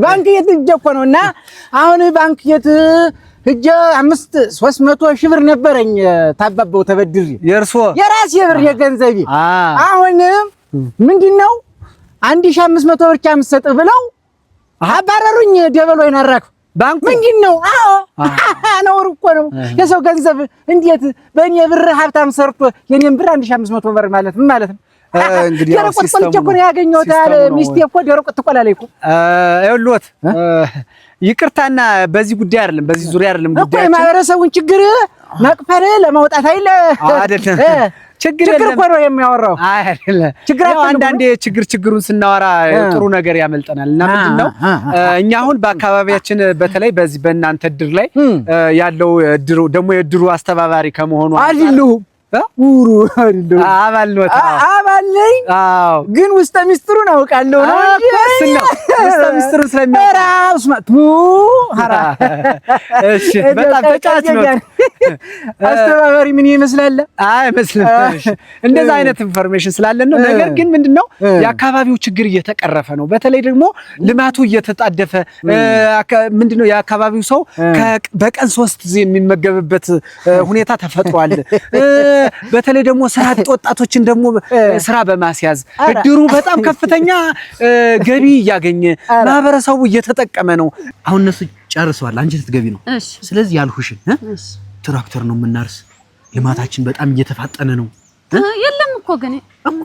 ባንክ የት እኮ ነውና አሁን ባንክ የት ህጀ 300 ሺህ ብር ነበረኝ ታባበው ተበድሪ የርሶ የራሴ ብር የገንዘቤ አሁን ምንድነው 1500 ብር ቻምሰጥ ብለው አባረሩኝ ደበሎ ይናራክ ባንክ ምንድነው አዎ ነው እኮ ነው የሰው ገንዘብ እንዴት በእኔ ብር ሀብታም ሰርቶ የኔን ብር 1500 ብር ማለት ምን ማለት ነው እንግዲህ ደረቆት ቆልቼ እኮ ነው ያገኘሁት አለ ሚስቴ እኮ ደረቆት ትቆላለች እኮ ይኸውልዎት ይቅርታና በዚህ ጉዳይ አይደለም በዚህ ዙሪያ አይደለም ጉዳይ ማህበረሰቡን ችግር መቅፈር ለማውጣት አይደለም ችግር እኮ ነው የሚያወራው አይደለ ችግር አንዳንዴ ችግሩን ስናወራ ጥሩ ነገር ያመልጠናል እና ምንድነው እኛ አሁን በአካባቢያችን በተለይ በዚህ በእናንተ እድር ላይ ያለው እድሩ ደግሞ የእድሩ አስተባባሪ ከመሆኑ አይደሉ ኡሩ አይደሉ አባል ነኝ አዎ ግን ውስጥ ሚስጥሩን አውቃለሁ ነው ውስጥ ሚስጥሩን ስለሚያራስ ማቱ ሀራ እሺ በጣም ተጫዋች ነው አስተባባሪ ምን ይመስላል አይመስልም እንደዛ አይነት ኢንፎርሜሽን ስላለን ነው ነገር ግን ምንድነው የአካባቢው ችግር እየተቀረፈ ነው በተለይ ደግሞ ልማቱ እየተጣደፈ ምንድነው የአካባቢው ሰው በቀን 3 ጊዜ የሚመገብበት ሁኔታ ተፈጥሯል በተለይ ደግሞ ስራ ወጣቶችን ደግሞ ስራ በማስያዝ እድሩ በጣም ከፍተኛ ገቢ ያገኘ ማህበረሰቡ እየተጠቀመ ነው አሁን እነሱ ጨርሰዋል አንቺ ልትገቢ ነው ስለዚህ ያልሁሽን ትራክተር ነው የምናርስ ልማታችን በጣም እየተፋጠነ ነው የለም እኮ ግን እኮ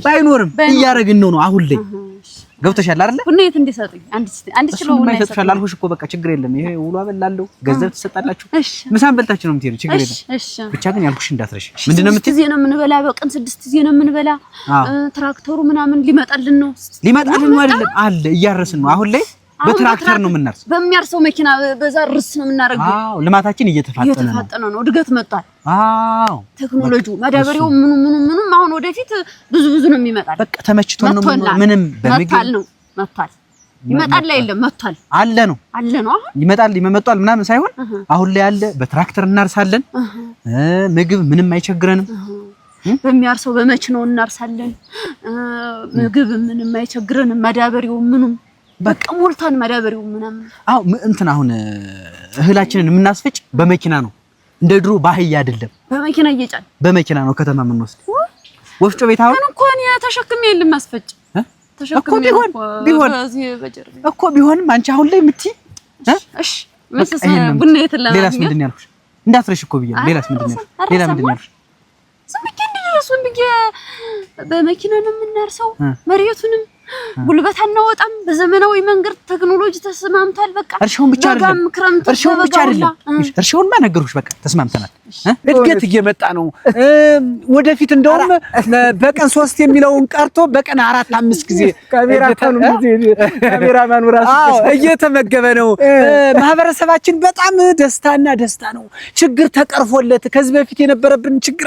ባይኖርም እያረግን ነው አሁን ላይ ገብተሻል አይደል ሁኔት እንዲሰጡኝ አንድ ኪሎ ቡና ይሰጣል አልሁሽ እኮ በቃ ችግር የለም ይሄ ውሎ አበላለው ገንዘብ ትሰጣላችሁ ምሳን በልታችሁ ነው የምትሄዱ ችግር የለም ብቻ ግን ያልኩሽ እንዳትረሽ ምንድነው የምትይ ጊዜ ነው የምንበላ በቀን 6 ጊዜ ነው የምንበላ ትራክተሩ ምናምን ሊመጣልን ነው አይደለም አለ እያረስን ነው አሁን ላይ በትራክተር ነው የምናርስ በሚያርሰው መኪና በዛ ርስ ነው የምናረጋው አዎ ልማታችን እየተፋጠነ ነው እድገት መጣል አዎ ቴክኖሎጂው ማዳበሪያው ምኑም አሁን ወደፊት ብዙ ነው የሚመጣል በቃ ተመችቶን ነው ምንም በሚገል ነው መጣል ይመጣል አይደለም መጣል አለ ነው ይመጣል ምናምን ሳይሆን አሁን ላይ ያለ በትራክተር እናርሳለን ምግብ ምንም አይቸግረንም በሚያርሰው በመኪናው እናርሳለን ምግብ ምንም አይቸግረንም ማዳበሪያው ምኑም በቃ ሞልታን ማዳበሪያው ምናምን አው እንትን አሁን እህላችንን የምናስፈጭ በመኪና ነው እንደ ድሮ ባህያ አይደለም በመኪና እየጫን በመኪና ነው ከተማ የምንወስድ ወፍጮ ቤት አሁን እኮ ነው ተሸክሜ የለም ማስፈጭ ተሸክሜ እኮ ቢሆንም አንቺ አሁን ላይ ምትይ እሺ መስሰ ቡና የተለማ ሌላስ ምንድን ያልኩሽ እንዳትረሽ እኮ ብዬ ሌላስ ምንድን ያልኩሽ ዝም ብዬ በመኪና ነው የምናርሰው መሬቱንም ጉልበት አናወጣም በዘመናዊ መንገድ ቴክኖሎጂ ተስማምቷል በቃ እርሻውን ብቻ አይደለም እርሻውን ማነገርኩሽ በቃ ተስማምተናል እድገት እየመጣ ነው ወደፊት እንደውም በቀን 3 የሚለውን ቀርቶ በቀን 4-5 ጊዜ ካሜራማኑ ራሱ እየተመገበ ነው ማህበረሰባችን በጣም ደስታ ነው ችግር ተቀርፎለት ከዚህ በፊት የነበረብን ችግር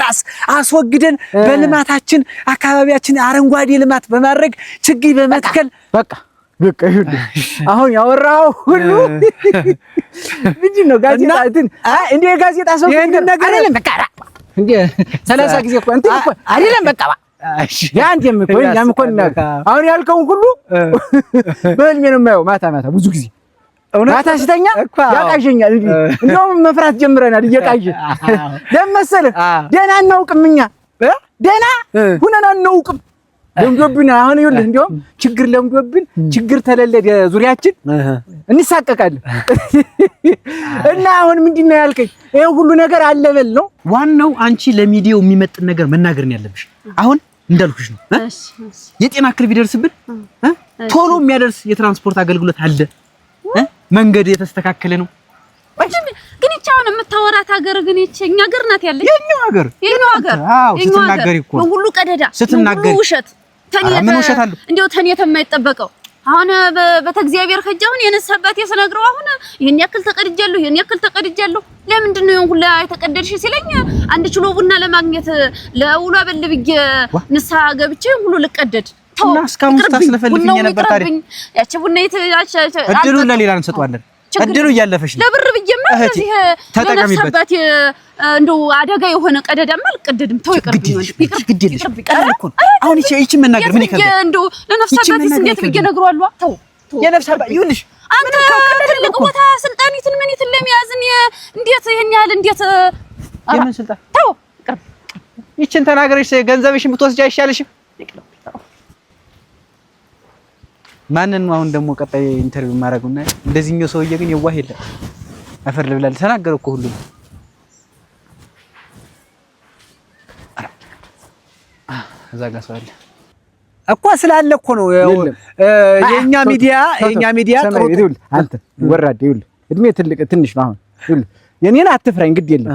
አስወግደን በልማታችን አካባቢያችን አረንጓዴ ልማት በማድረግ ችግር በመትከል በቃ አሁን ያወራው ሁሉ ምንድነው ጋዜጣ እንዴ ጋዜጣ ሰው ይሄን ነገር አይደለም በቃ እንዴ 30 ጊዜ እኮ እንት እኮ አይደለም በቃ ያንተም እኮ እኛም እኮ አሁን ያልከውን ሁሉ በህልሜ ነው የማየው ማታ ብዙ ጊዜ ማታ ሲተኛ ያቃዠኛል እንደውም መፍራት ጀምረናል እየቃዠ ለምሳሌ ደህና እናውቅም እኛ ደህና ሁነና እናውቅም ለምዶብን አሁን ይኸውልህ እንደውም ችግር ለምዶብን ችግር ተለለደ ዙሪያችን እንሳቀቃለን እና አሁን ምንድነው ያልከኝ ይሄ ሁሉ ነገር አለበል ነው ዋናው አንቺ ለሚዲያው የሚመጥን ነገር መናገር ነው ያለብሽ አሁን እንዳልኩሽ ነው የጤና ክል ቢደርስብን ቶሎ የሚያደርስ የትራንስፖርት አገልግሎት አለ መንገድ የተስተካከለ ነው ግን ይቻውን የምታወራት ሀገር ግን እኛ ሀገር ናት ያለች የኛው ሀገር አዎ ስትናገሪ እኮ ሁሉ ቀደዳ ስትናገሪ ውሸት እንደው ተኔ የማይጠበቀው አሁን በተግዚአብሔር ከጃውን የነሰባት የሰነግረው አሁን ይሄን ያክል ተቀድጃለሁ ለምንድን ነው ሁሉ አይተቀደድሽ ሲለኝ አንድ ኪሎ ቡና ለማግኘት ለውሎ አበልብዬ ንሳ ገብቼ ሁሉ ልቀደድ እና እስካሁን ታስለፈልፍኝ ነበር ታዲያ ያቺ ቡና እድሉ ለሌላ እንሰጣለን እድሉ እያለፈሽ ነው ለብር ብዬማ እዚህ ተጠቀሚበት እንደው አደጋ የሆነ ቀደዳማ አልቀደድም ተው ይቀርብኝ ይቀርብኝ አሁን እቺ መናገር ምን ይከብዳል እንደው ለነፍሳባት እንዴት ብዬ ነግሯለሁ ተው የነፍስ አባ ይኸውልሽ አንተ ትልቅ ቦታ ስልጣኒትን ምን ለሚያዝን እንዴት ይሄን ያህል እንዴት የምን ስልጣን ተው ይችን ተናገረሽ ገንዘብሽን ብትወስጂ አይሻልሽም? ማንን ነው አሁን ደግሞ ቀጣይ ኢንተርቪው ማድረጉና እንደዚህኛው ሰውዬ ግን የዋህ የለም። አፈር ልብላል ተናገረ እኮ ሁሉ እዛ ጋር ሰው አለ እኮ ስላለ እኮ ነው የኛ ሚዲያ ጥሩ አንተ ወራድ ይኸውልህ እድሜ ትንሽ ነው። አሁን ይኸውልህ የኔን አትፍራኝ ግድ የለም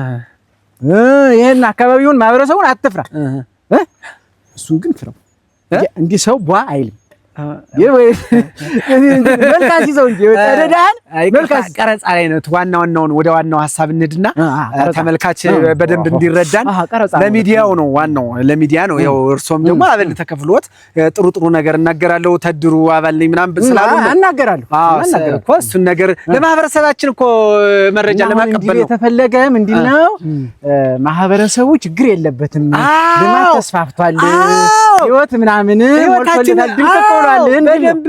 ይሄን አካባቢውን ማህበረሰቡን አትፍራ እሱን ግን ፍራው እንዲህ ሰው ቧ አይልም መልካስ ይዘው እንጂ ወጣደዳን መልካስ ቀረጻ ላይ ነው። ዋናውን ወደ ዋናው ሐሳብ እንድና ተመልካች በደንብ እንዲረዳን ለሚዲያው ነው ዋናው ለሚዲያ ነው። ያው እርሶም ደግሞ አበል ተከፍሎት ጥሩ ነገር እናገራለሁ ተድሩ አባል ነኝ ምናምን ስላሉ እናገራለሁ እኮ እሱን ነገር ለማህበረሰባችን እኮ መረጃ ለማቀበል ነው የተፈለገ። ምንድነው ማህበረሰቡ ችግር የለበትም ልማት ተስፋፍቷል ህይወት ምናምን ወልቶለታል ድንቅ በደንብ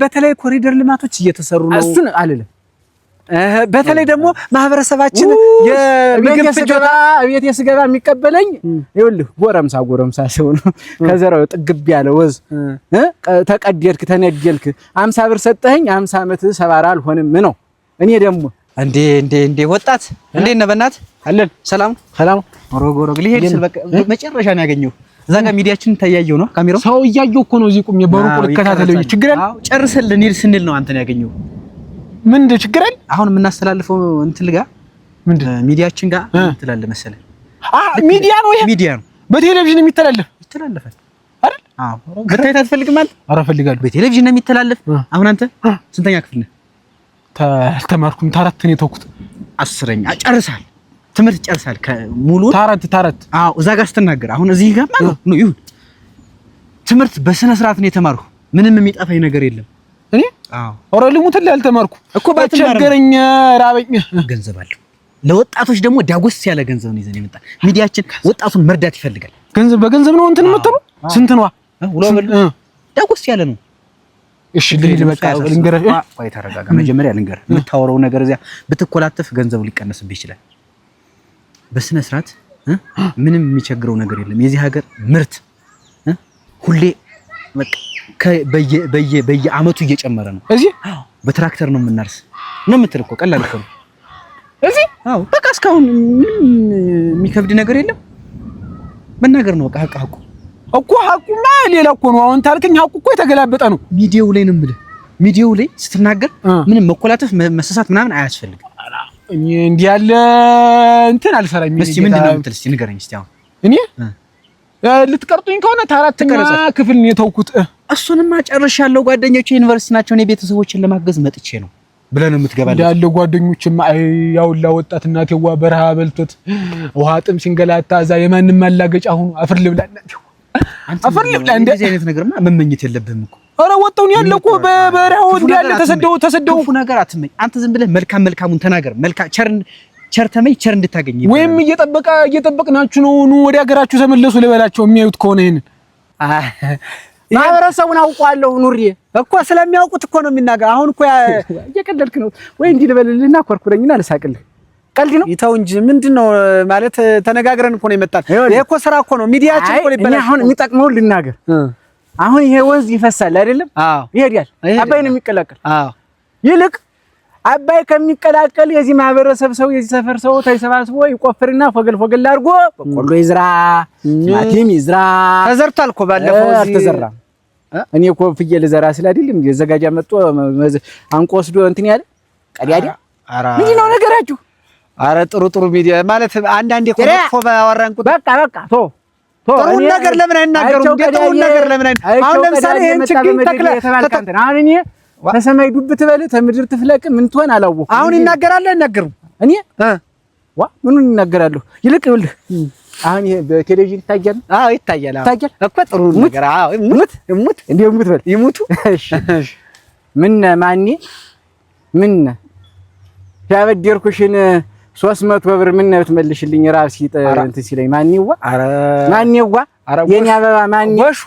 በተለይ ኮሪደር ልማቶች እየተሰሩ ነው። እሱን አልልም። በተለይ ደግሞ ማህበረሰባችን የምግብ ፍጆታ ቤት የስገባ የሚቀበለኝ ይኸውልህ ጎረምሳ ሰው ነው። ከዘራው ጥግብ ያለ ወዝ ተቀደድክ ተነጀልክ 50 ብር ሰጠኸኝ 50 ዓመት ሰባራ አልሆንም ነው። እኔ ደግሞ እንዴ ወጣት እንዴት ነህ? በእናትህ አለን ሰላም ሮግ ሊሄድ ስል በቃ መጨረሻ ነው ያገኘው። እዛ ጋር ሚዲያችን ታያየው ነው ካሜራው ሰው እያየው እኮ ነው። እዚህ ቁም የበሩቁ ልከታተለው ችግር አለ። አዎ ጨርሰልን ሄድ ስንል ነው አንተን ያገኘው። ምንድን ችግር አለ? አሁን የምናስተላልፈው እንትን ጋር ምንድን ሚዲያችን ጋር ትላለ መሰለህ። ሚዲያ ነው ይሄ ሚዲያ ነው። በቴሌቪዥን ይተላለፋል አይደል? አዎ በታይታ አትፈልግም አንተ? ኧረ እፈልጋለሁ። በቴሌቪዥን ነው የሚተላለፍ። አሁን አንተ ስንተኛ ክፍል ነህ? ተማርኩም ታራት ነው የተውኩት። 10ኛ ጨርሳል ትምህርት ጨርሳል ከሙሉ ታረት አዎ እዛ ጋር ስትናገር አሁን እዚህ ጋር ማለት ነው ይሁን ትምህርት በስነ ስርዓት ነው የተማርኩ ምንም የሚጠፋኝ ነገር የለም። እኔ አዎ ኦሮ ልሙትል ያልተማርኩ እኮ በቸገረኝ ራበኝ ገንዘብ አለው። ለወጣቶች ደግሞ ዳጎስ ያለ ገንዘብ ነው ይዘን የመጣ ሚዲያችን ወጣቱን መርዳት ይፈልጋል። በገንዘብ ነው እንትን የምትሉ ስንት ነው ውሎ ዳጎስ ያለ ነው። እሺ ልሂድ በቃ ልንገርህ። ቆይ ተረጋጋ መጀመሪያ ልንገርህ። የምታወራው ነገር እዚያ ብትኮላተፍ ገንዘቡ ሊቀነስብህ ይችላል። በስነ ስርዓት ምንም የሚቸግረው ነገር የለም። የዚህ ሀገር ምርት ሁሌ በቃ በየአመቱ እየጨመረ ነው። እዚህ በትራክተር ነው የምናርስ ነው የምትል እኮ ቀላል እኮ ነው እዚህ። አዎ በቃ እስካሁን ምንም የሚከብድ ነገር የለም። መናገር ነው በቃ ሀቁማ ሌላ እኮ ነው። አሁን ታልከኝ ሀቁ እኮ የተገላበጠ ነው። ሚዲያው ላይ ነው የምልህ። ሚዲያው ላይ ስትናገር ምንም መኮላተፍ መሰሳት ምናምን አያስፈልግም። እንዲህ ያለ እንትን አልሰራም። እስቲ ምንድነው የምትል? እስቲ ንገረኝ እስቲ። አሁን እኔ ልትቀርጡኝ ከሆነ ታራተኛ ክፍል ነው የተውኩት። እሱንማ ጨርሻለሁ። ጓደኞቼ ዩኒቨርሲቲ ናቸው። እኔ ቤተሰቦችን ለማገዝ መጥቼ ነው ብለህ ነው የምትገባለህ? ያለ ጓደኞችማ ያውላ ወጣት እናቴዋ በረሃ በልቶት ውሃ ጥም ሲንገላታ እዛ የማንም ማላገጫ ሆኖ አፈር ልብላናት አፈር ልብላ። እንደዚህ አይነት ነገርማ መመኘት የለብህም እኮ። ኧረ ወጣውን ያለ እኮ በበረሃው እንዲያለ ተሰደው ክፉ ነገር አትመኝ አንተ። ዝም ብለህ መልካሙን ተናገር። ቸር ተመኝ ቸር እንድታገኝ። ወይም እየጠበቅናችሁ ነው ኑ ወደ ሀገራችሁ ተመለሱ ልበላቸው የሚያዩት ከሆነ ይሄንን ማህበረሰቡን አውቀዋለሁ ኑሪ እኮ ስለሚያውቁት እኮ ነው የሚናገር። አሁን እኮ እየቀለድክ ነው ወይ? እንዲህ ልበልልህና ኮርኩረኝና ልሳቅልህ። ቀልድ ነው ይተው እንጂ ምንድነው ማለት ተነጋግረን እኮ ነው የመጣን። ይሄ እኮ ስራ እኮ ነው ሚዲያችን እኮ ሊበላሽ። አሁን የሚጠቅመው ልናገር። አሁን ይሄ ወንዝ ይፈሳል አይደለም? አዎ ይሄዳል። አባይ ነው የሚቀላቀል። አዎ ይልቅ አባይ ከሚቀላቀል የዚህ ማህበረሰብ ሰው የዚህ ሰፈር ሰው ተሰባስቦ ይቆፍርና ፎገል አድርጎ በቆሎ ይዝራ ማቲም ይዝራ። ተዘርቷል እኮ ባለፈው እዚህ ተዘራ። እኔ እኮ ፍየል ዘራ ስላድልም የዘጋጃ መጥቶ አንቆ ወስዶ እንትን ያለ ቀዲያዲ። ምንድን ነው ነገራችሁ? አረ ጥሩ ሚዲያ ማለት አንዳንዴ እኮ እኮ ባወራን ቁጥር በቃ ቶ ጥሩ ነገር ለምን አይናገሩም? ጥሩ ነገር ለምን አሁን ለምሳሌ ይሄን ችግኝ ተክለ ተተካንተን አሁን እኔ ተሰማይ ዱብ ትበል ተምድር ትፍለቅ ምን ትሆን አላወኩም። አሁን ይናገራል አይናገሩም? እኔ ምኑን ይናገራሉ? ይልቅ ይኸውልህ አሁን ይሄ በቴሌቪዥን ይታያል። አዎ ይታያል እኮ ጥሩ ነገር። አዎ ሙት እንዴ ሙት በል ይሙቱ። እሺ ምን ማንኔ ምን ያበደርኩሽን 300 ብር ምን ነው ትመልሽልኝ? ራብ ሲጥ እንትን ሲለኝ ማንኔዋ የኔ አበባ ማንኔ ወሹ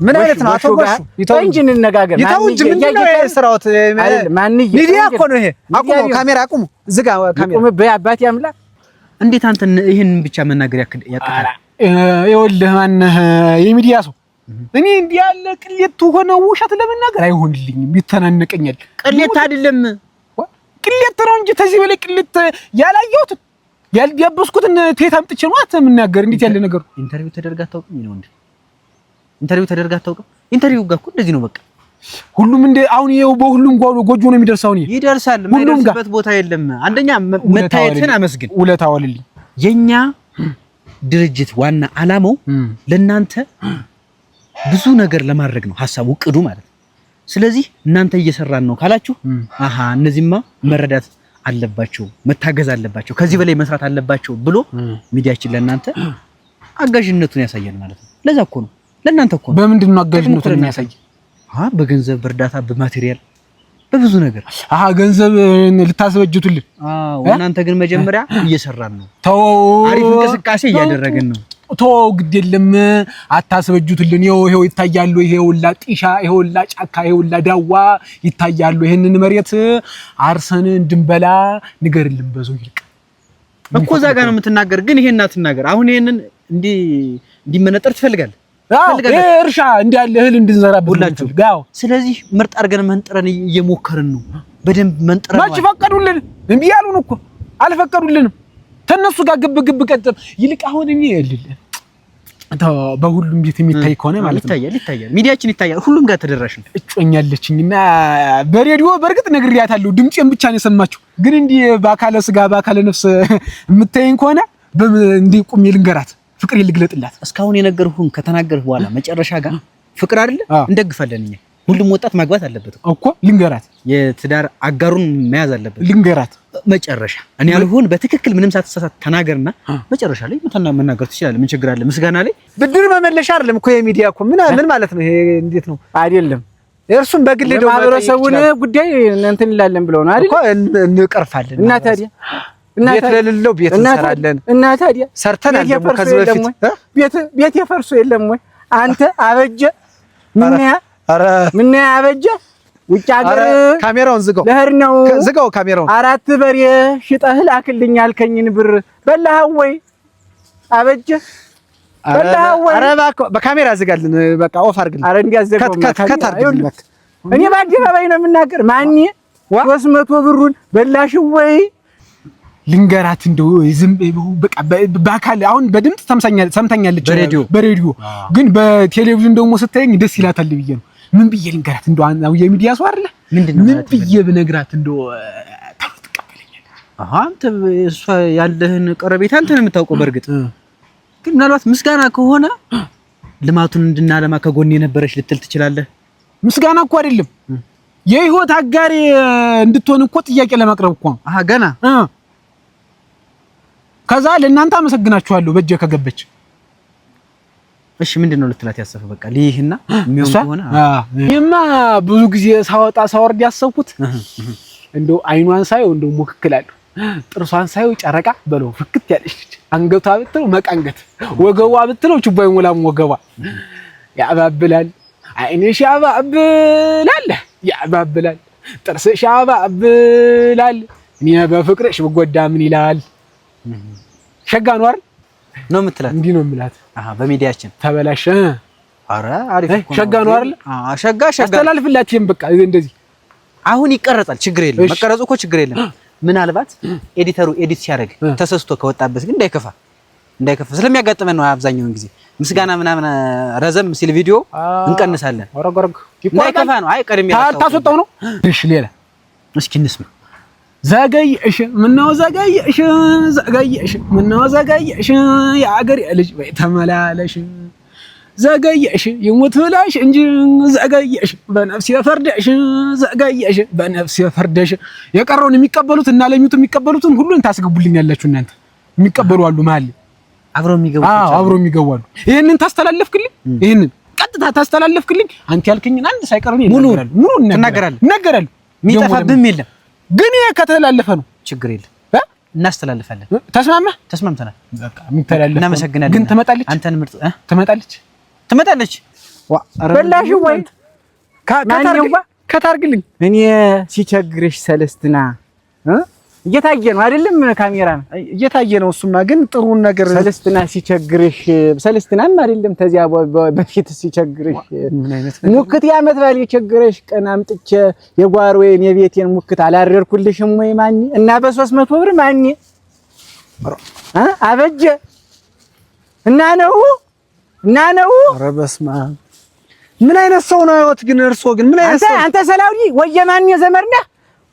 ምን አይነት ነው አቶ ጎሹ? ይተው እንጂ እንነጋገር። ይተው እንጂ ምንድነው የስራውት? ሚዲያ እኮ ነው ይሄ። አቁሙ፣ ካሜራ አቁሙ፣ ዝጋ ካሜራ። አቁሙ በአባቴ አምላክ። እንዴት አንተ ይሄን ብቻ መናገር ያቀጣል? ይኸውልህ ማነህ የሚዲያ ሰው እኔ እንዲህ ያለ ቅሌት ሆነ ውሸት ለመናገር አይሆንልኝም፣ ይተናነቀኛል። ቅሌት አይደለም ቅሌት ነው እንጂ ተዚህ በላይ ቅሌት ያላየሁት ያልደበስኩትን ቴት አምጥቼ ነው አትምናገር። እንዴት ያለ ነገር ኢንተርቪው ተደርጋ አታውቅም? ነው እንዴ ኢንተርቪው ተደርጋ አታውቅም? ኢንተርቪው ጋር እኮ እንደዚህ ነው በቃ። ሁሉም እንደ አሁን ይኸው በሁሉም ጎጆ ነው የሚደርሰው። ነው ይደርሳል። የማይደርስበት ቦታ የለም። አንደኛ መታየትን አመስግን፣ ውለታ ዋልልኝ። የኛ ድርጅት ዋና ዓላማው ለናንተ ብዙ ነገር ለማድረግ ነው ሐሳቡ እቅዱ ማለት ነው። ስለዚህ እናንተ እየሰራን ነው ካላችሁ አሃ እነዚህማ መረዳት አለባቸው፣ መታገዝ አለባቸው፣ ከዚህ በላይ መስራት አለባቸው ብሎ ሚዲያችን ለናንተ አጋዥነቱን ያሳያል ማለት ነው። ለዛ እኮ ነው ለናንተ እኮ ነው። በምንድን ነው አጋዥነቱን የሚያሳይ? በገንዘብ በእርዳታ በማቴሪያል በብዙ ነገር ገንዘብ ልታስበጅቱልን። እናንተ ግን መጀመሪያ እየሰራን ነው። ተው አሪፍ እንቅስቃሴ እያደረግን ነው። ተው ግድ የለም አታስበጅቱልን። ይሄው ይታያሉ። ይሄውላ ጢሻ፣ ይሄውላ ጫካ፣ ይሄውላ ዳዋ ይታያሉ። ይሄንን መሬት አርሰን እንድንበላ ንገርልን በዛው ይልቅ እኮ እዛ ጋር ነው የምትናገር። ግን ይሄን አትናገር። አሁን ይሄንን እንዲመነጠር ትፈልጋለህ? እርሻ እንዳለ እህል እንድንዘራብላችሁ ጋው። ስለዚህ ምርጥ አድርገን መንጥረን እየሞከርን ነው። በደንብ መንጥረን ማች ፈቀዱልን። እምቢ ያሉን እኮ አልፈቀዱልንም። ተነሱ ጋር ግብ ቀጥም ይልቅ አሁን እኔ ይልል በሁሉም ቤት የሚታይ ከሆነ ማለት ነው ይታያል። ሚዲያችን ይታያል። ሁሉም ጋር ተደራሽ ነው። እጮኛለችኝና በሬዲዮ በርግጥ ነግሬያታለሁ። ድምጼን ብቻ ነው የሰማችሁ። ግን እንዲህ በአካለ ስጋ በአካለ ነፍስ የምታየኝ ከሆነ እንዲህ ቁም ልንገራት፣ ፍቅር ልግለጥላት። እስካሁን የነገርኩህን ከተናገርህ በኋላ መጨረሻ ጋር ፍቅር አይደለ እንደግፋለን እኛ። ሁሉም ወጣት ማግባት አለበት እኮ ልንገራት። የትዳር አጋሩን መያዝ አለበት ልንገራት። መጨረሻ እኔ ያልሆን በትክክል ምንም ሳትሳሳት ተናገርና መጨረሻ ላይ መናገር ትችላለህ። ምን ችግር አለ? ምስጋና ላይ ብድር መመለሻ አይደለም እኮ የሚዲያ እኮ ምን ማለት ነው ይሄ? እንዴት ነው? አይደለም እርሱም በግል ደው ማህበረሰቡን ጉዳይ እንትን እንላለን ብለው ነው አይደል እኮ እንቀርፋለን። እና ታዲያ ቤት ለሌለው ቤት እንሰራለን። እና ታዲያ ሰርተናል ደግሞ ከዚህ በፊት ቤት የፈርሶ የለም ወይ አንተ አበጀ ምን አበጀ ውጭ ሀገር ካሜራውን ዝጋው፣ ለህር ነው ዝጋው ካሜራውን። 4 በሬ ሽጠህ ላክልኝ ያልከኝን ብር በላህ ወይ አበጀ? በላህ ወይ? ኧረ እባክህ በካሜራ ዝጋልን፣ በቃ ኦፍ አድርግልን። ኧረ እንዲያዘጋው እኔ በአደባባይ ነው የምናገር። ማን 300 ብሩን በላሽ ወይ ልንገራት? እንደው ዝም በቃ በአካል አሁን በድምጽ ሰምታኛለች በሬዲዮ ግን በቴሌቪዥን ደግሞ ስታየኝ ደስ ይላታል ብዬ ነው። ምን ብዬ ልንገራት? እንደው የሚዲያ ሰው አይደለ? ምን ብዬ ብነግራት እንደው ተቀበለኛል? አንተ እሷ ያለህን ቀረቤታ አንተ ነው የምታውቀው። በርግጥ ግን ምናልባት ምስጋና ከሆነ ልማቱን እንድናለማ ከጎን የነበረች ልትል ትችላለህ። ምስጋና እኮ አይደለም የህይወት አጋሪ እንድትሆን እኮ ጥያቄ ለማቅረብ እኮ ነው። ገና ከዛ ለእናንተ አመሰግናችኋለሁ በእጄ ከገበች። እሺ ምንድነው ልትላት ያሰፈ? በቃ ሊህና የሚሆን ሆነ ይማ ብዙ ጊዜ ሳወጣ ሳወርድ ያሰብኩት እንደው አይኗን ሳይው እንደው ሞክክላለሁ፣ ጥርሷን ሳይው ጨረቃ በለው ፍክት ያለች፣ አንገቷ ብትለው መቃንገት፣ ወገቧ ብትለው ችቦ አይሞላም ወገቧ። ያባብላል አይንሽ ያባብላል፣ ያባብላል ጥርስሽ ያባብላል፣ እኔ በፍቅርሽ ብጎዳ ምን ይላል? ሸጋ ነው አይደል ነው የምትላት? እንዲህ ነው የምላት። በሚዲያችን ተበላሸ። ኧረ አሪፍ ሸጋ ነው አይደል? ሸጋ አስተላልፍላችሁም በቃ እንደዚህ አሁን ይቀረጻል። ችግር የለም መቀረጹ እኮ ችግር የለም። ምናልባት ኤዲተሩ ኤዲት ሲያደርግ ተሰስቶ ከወጣበት ግን እንዳይከፋ ስለሚያጋጥመን ነው። አብዛኛውን ጊዜ ምስጋና ምናምን ረዘም ሲል ቪዲዮ እንቀንሳለን። ወረገረግ እንዳይከፋ ነው። አይ ቀድሜ ታስወጣው ነው። እሺ ሌላ እስኪ እንስማ። ዘገየሽ ምነው ዘገየሽ ምነው ዘገየሽ የአገር ልጅ ወይ ተመላለሽ ዘገየሽ ይሙት ብላሽ እንጂ ዘገየሽ በነፍስ የፈርደሽ ዘገየሽ በነፍስ የፈርደሽ። የቀረውን የሚቀበሉት እና ለሚቱ የሚቀበሉትን ሁሉን ታስገቡልኛላችሁ እናንተ። የሚቀበሉ አሉ ማለት አብረው የሚገቡ አሉ። ይሄንን ታስተላለፍክልኝ፣ ይሄንን ቀጥታ ታስተላለፍክልኝ። አንተ ያልከኝን አንድ ሳይቀርም ሙሉ እናገራለሁ። የሚጠፋብህም የለም። ግን ይሄ ከተላለፈ ነው ችግር የለም እናስተላልፋለን። ተስማምተናል። በቃ የሚተላለፍ እናመሰግናለን። ግን ትመጣለች፣ አንተን ምርጥ ትመጣለች በላሽ ወይ ከታርግልኝ እኔ ሲቸግርሽ ሰለስትና እየታየ ነው አይደለም? ካሜራ ነው እየታየ ነው። እሱማ ግን ጥሩን ነገር ሰለስትና ሲቸግርሽ ሰለስትናም አይደለም ተዚያ በፊት ሲቸግርሽ ሙክት ያመት ባል የቸግርሽ ቀን አምጥቼ የጓሮዬን የቤቴን ሙክት አላረርኩልሽም ወይ ማን እና በ300 ብር ማን አበጀ እና ነው ኧረ በስመ አብ ምን አይነት ሰው ነው ህይወት ግን እርሶ ግን ምን አይነት ሰው አንተ ሰላውዲ ወይ የማን ዘመድ ነህ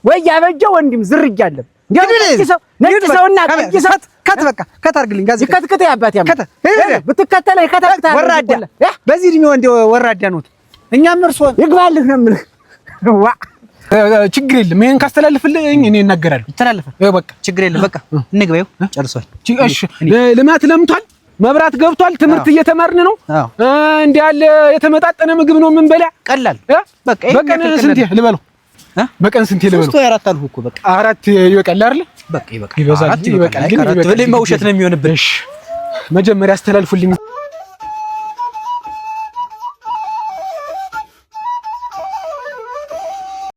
ወይ ያበጀ ወንድም ዝርያ አለ ነጭ ሰውና ቀይ ሰው ከታርግልኝ ጋዜ ከትከተ ያባት ያመጣ ብትከተለኝ ከተክታ ወራዳ በዚህ እድሜው እንደ ወራዳ ነው። እኛም እርሶ ይግባልህ ነው የምልህ። ዋ ችግር የለም ይሄን ካስተላልፍልኝ እኔ እናገራለሁ። ይተላለፈ በቃ ችግር የለም በቃ እንግባው ጨርሷል። እሺ ልማት ለምቷል፣ መብራት ገብቷል፣ ትምህርት እየተማርን ነው። እንዴ ያለ የተመጣጠነ ምግብ ነው የምንበላ። ቀላል በቃ በቀን ስንት ልበለው? በቀን ስንት ልበለው? 3 ወይ 4 አልኩ እኮ በቃ 4 ይበቃል አይደል? በቃ ይበቃል። ይበዛል ይበቃል። ግን በውሸት ነው የሚሆንብሽ። መጀመሪያ አስተላልፉልኝ።